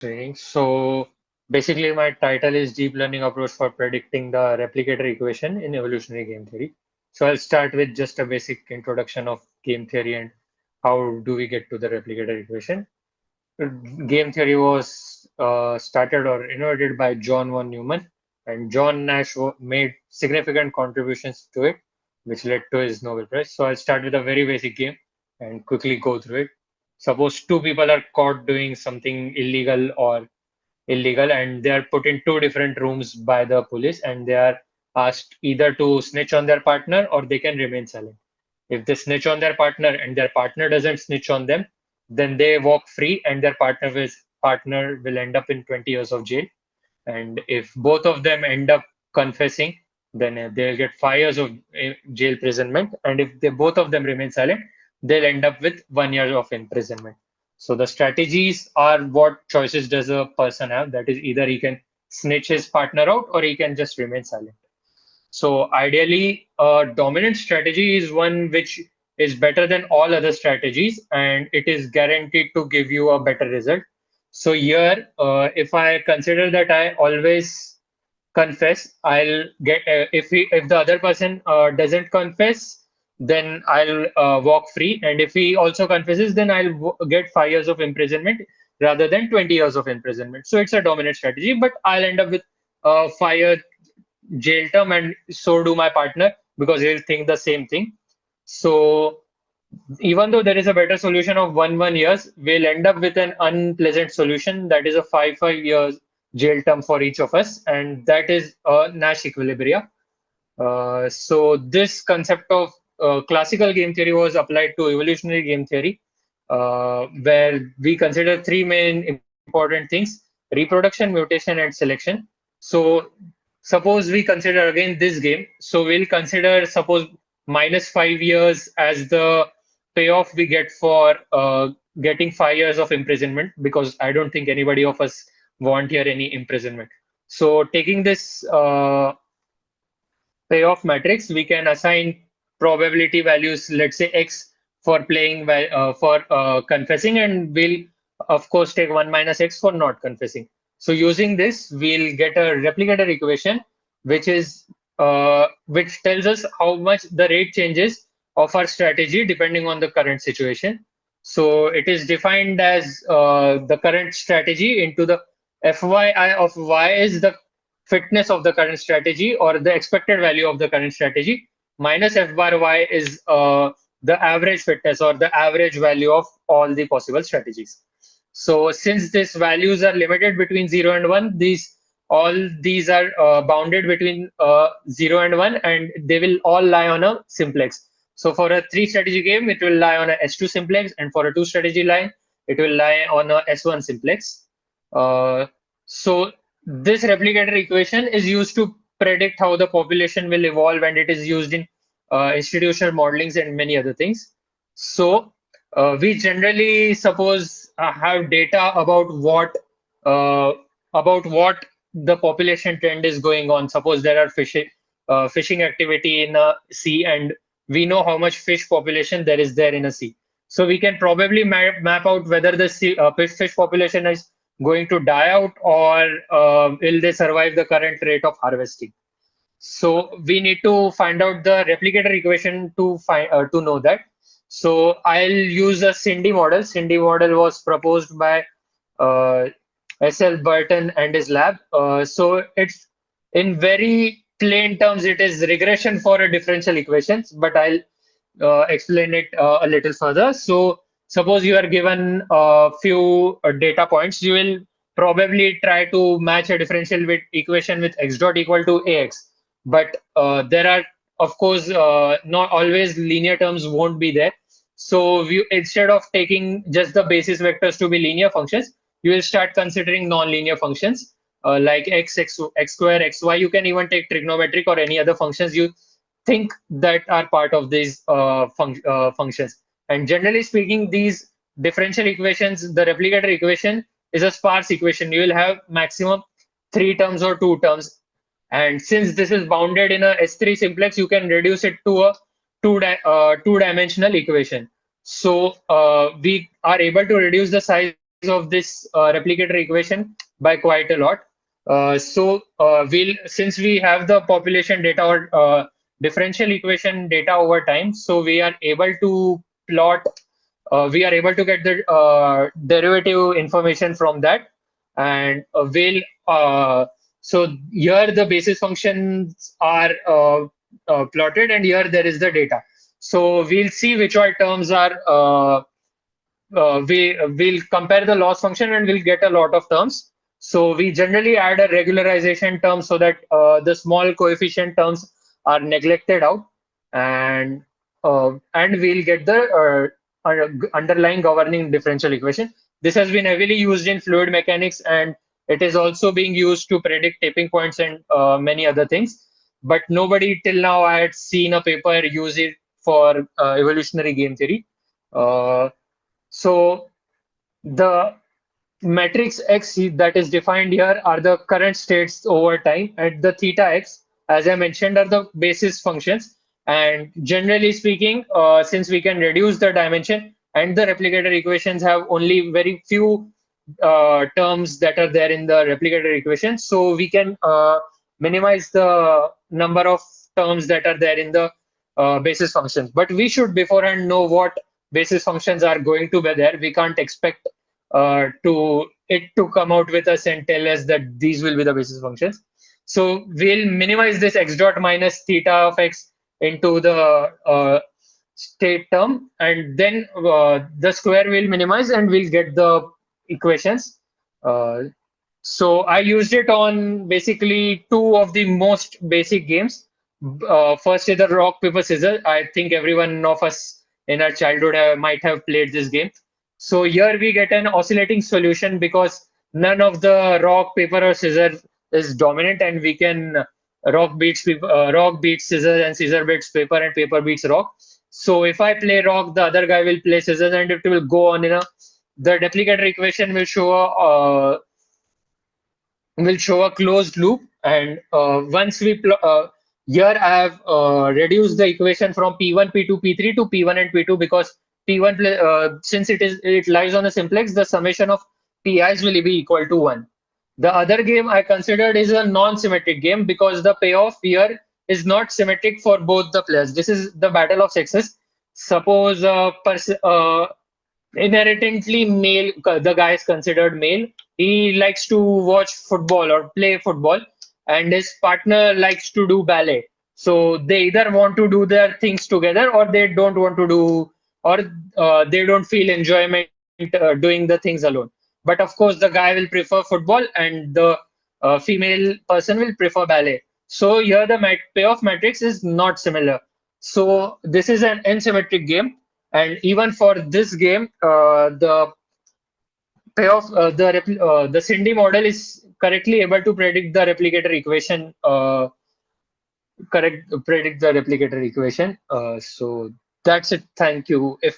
training. So basically, my title is Deep Learning Approach for Predicting the Replicator Equation in Evolutionary Game Theory. So I'll start with just a basic introduction of game theory and how do we get to the replicator equation. Game theory was started or innovated by John von Neumann, and John Nash made significant contributions to it, which led to his Nobel Prize. So I'll start with a very basic game and quickly go through it. Suppose two people are caught doing something illegal and they are put in two different rooms by the police and they are asked either to snitch on their partner or they can remain silent. If they snitch on their partner and their partner doesn't snitch on them, then they walk free and their partner will end up in 20 years of jail. And if both of them end up confessing, then they'll get 5 years of jail imprisonment. And if they both of them remain silent, they'll end up with 1 year of imprisonment. So the strategies are what choices does a person have. That is either he can snitch his partner out or he can just remain silent. So ideally, a dominant strategy is one which is better than all other strategies, and it is guaranteed to give you a better result. So here, if I consider that I always confess, I'll get if the other person doesn't confess, then I'll walk free, and if he also confesses, then I'll get 5 years of imprisonment rather than 20 years of imprisonment. So it's a dominant strategy, but I'll end up with 5 year jail term, and so do my partner because he'll think the same thing. So even though there is a better solution of 1 years, we'll end up with an unpleasant solution that is a 5 years jail term for each of us, and that is Nash equilibria. So this concept of classical game theory was applied to evolutionary game theory, where we consider three main important things: reproduction, mutation, and selection. So suppose we consider again this game. So we'll consider suppose minus 5 years as the payoff we get for getting 5 years of imprisonment, because I don't think anybody of us want here any imprisonment. So taking this payoff matrix, we can assign probability values, let's say x for confessing, and we'll of course take 1 minus x for not confessing. So using this, we'll get a replicator equation, which tells us how much the rate changes of our strategy depending on the current situation. So it is defined as the current strategy into the Fyi of y is the fitness of the current strategy or the expected value of the current strategy, minus f bar y is the average fitness or the average value of all the possible strategies. So since these values are limited between 0 and 1, all these are bounded between 0 and 1, and they will all lie on a simplex. So for a 3 strategy game, it will lie on a S2 simplex, and for a 2 strategy line, it will lie on a S1 simplex. So this replicator equation is used to predict how the population will evolve, and it is used in institutional modelings and many other things. So we generally suppose have data uh, about what the population trend is going on. Suppose there are fishing activity in a sea, and we know how much fish population there is there in a sea. So we can probably map out whether the fish population is going to die out, or will they survive the current rate of harvesting. So we need to find out the replicator equation to know that. So I'll use a SINDy model. SINDy model was proposed by uh, SL Burton and his lab. So it's in very plain terms, it is regression for a differential equations, but I'll explain it a little further. So suppose you are given a few data points, you will probably try to match a differential equation with x dot equal to ax. But there are, of course, not always linear terms won't be there. So instead of taking just the basis vectors to be linear functions, you will start considering non-linear functions like x square, xy. You can even take trigonometric or any other functions you think that are part of these functions. And generally speaking, these differential equations, the replicator equation is a sparse equation. You will have maximum 3 terms or 2 terms. And since this is bounded in a S3 simplex, you can reduce it to a two-dimensional equation. So we are able to reduce the size of this replicator equation by quite a lot. We'll since we have the population data or differential equation data over time, so we are able to plot. We are able to get the derivative information from that, and we'll so here the basis functions are plotted, and here there is the data. So we'll see which all terms are we'll compare the loss function and we'll get a lot of terms. So we generally add a regularization term so that the small coefficient terms are neglected out, and we'll get the underlying governing differential equation. This has been heavily used in fluid mechanics, and it is also being used to predict tipping points and many other things. But nobody till now I had seen a paper use it for evolutionary game theory. Uh, so the matrix X that is defined here are the current states over time, and the theta X, as I mentioned, are the basis functions. And generally speaking, since we can reduce the dimension and the replicator equations have only very few terms that are there in the replicator equation, so we can minimize the number of terms that are there in the basis functions. But we should beforehand know what basis functions are going to be there. We can't expect to come out with us and tell us that these will be the basis functions. So we'll minimize this x dot minus theta of x into the state term, and then the square will minimize and we'll get the equations. Uh, so I used it on basically two of the most basic games. First is the rock paper scissors. I think everyone of us in our childhood might have played this game. So here we get an oscillating solution because none of the rock paper or scissors is dominant, and we can rock beats scissors and scissor beats paper and paper beats rock. So if I play rock, the other guy will play scissors, and it will go on in a the replicator equation will show a closed loop. And once we here I have reduced the equation from p1 p2 p3 to p1 and p2 because p1 since it lies on a simplex, the summation of pi's will be equal to 1. The other game I considered is a non-symmetric game because the payoff here is not symmetric for both the players. This is the battle of sexes. Suppose inherently male, the guy is considered male. He likes to watch football or play football, and his partner likes to do ballet. So they either want to do their things together, or they don't want to do, or they don't feel enjoyment doing the things alone. But of course, the guy will prefer football, and the female person will prefer ballet. So here the payoff matrix is not similar. So this is an asymmetric game, and even for this game, the payoff, the SINDy model is correctly able to predict the replicator equation. Predict the replicator equation. So that's it. Thank you. If